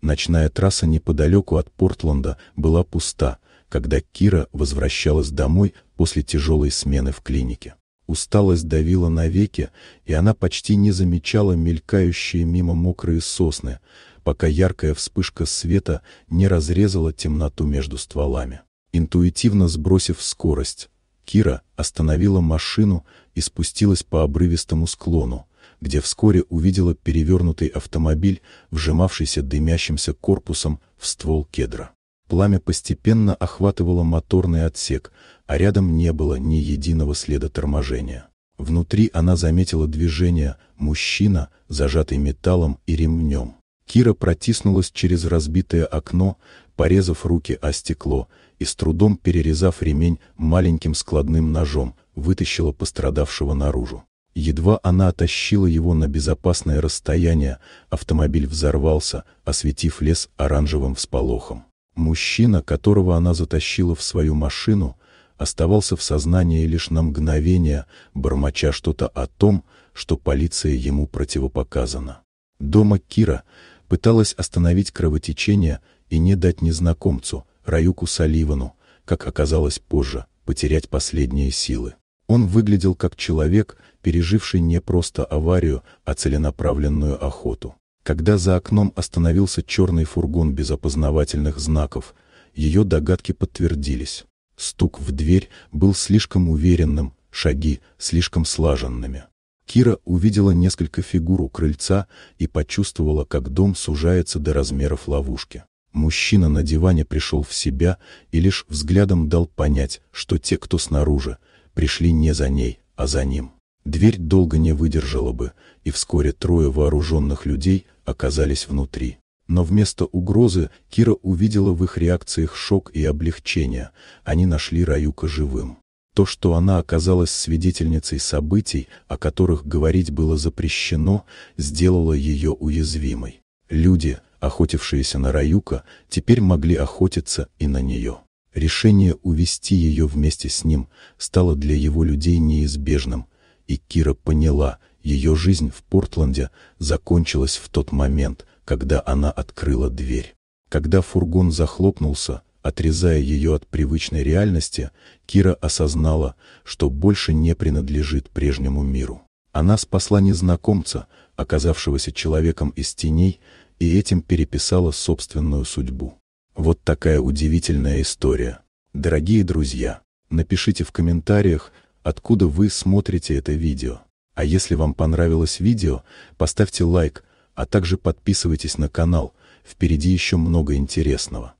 Ночная трасса неподалеку от Портленда была пуста, когда Кира возвращалась домой после тяжелой смены в клинике. Усталость давила на веки, и она почти не замечала мелькающие мимо мокрые сосны, пока яркая вспышка света не разрезала темноту между стволами. Интуитивно сбросив скорость, Кира остановила машину и спустилась по обрывистому склону, где вскоре увидела перевернутый автомобиль, вжимавшийся дымящимся корпусом в ствол кедра. Пламя постепенно охватывало моторный отсек, а рядом не было ни единого следа торможения. Внутри она заметила движение: мужчина, зажатый металлом и ремнем. Кира протиснулась через разбитое окно, порезав руки о стекло, и с трудом перерезав ремень маленьким складным ножом, вытащила пострадавшего наружу. Едва она оттащила его на безопасное расстояние, автомобиль взорвался, осветив лес оранжевым всполохом. Мужчина, которого она затащила в свою машину, оставался в сознании лишь на мгновение, бормоча что-то о том, что полиция ему противопоказана. Дома Кира пыталась остановить кровотечение и не дать незнакомцу, Раюку Салливану, как оказалось позже, потерять последние силы. Он выглядел как человек, переживший не просто аварию, а целенаправленную охоту. Когда за окном остановился черный фургон без опознавательных знаков, ее догадки подтвердились. Стук в дверь был слишком уверенным, шаги слишком слаженными. Кира увидела несколько фигур у крыльца и почувствовала, как дом сужается до размеров ловушки. Мужчина на диване пришел в себя и лишь взглядом дал понять, что те, кто снаружи, пришли не за ней, а за ним. Дверь долго не выдержала бы, и вскоре трое вооруженных людей оказались внутри. Но вместо угрозы Кира увидела в их реакциях шок и облегчение. Они нашли Раюка живым. То, что она оказалась свидетельницей событий, о которых говорить было запрещено, сделало ее уязвимой. Люди, охотившиеся на Раюка, теперь могли охотиться и на нее. Решение увести ее вместе с ним стало для его людей неизбежным, и Кира поняла, ее жизнь в Портленде закончилась в тот момент, когда она открыла дверь. Когда фургон захлопнулся, отрезая ее от привычной реальности, Кира осознала, что больше не принадлежит прежнему миру. Она спасла незнакомца, оказавшегося человеком из теней, и этим переписала собственную судьбу. Вот такая удивительная история. Дорогие друзья, напишите в комментариях, откуда вы смотрите это видео. А если вам понравилось видео, поставьте лайк, а также подписывайтесь на канал, впереди еще много интересного.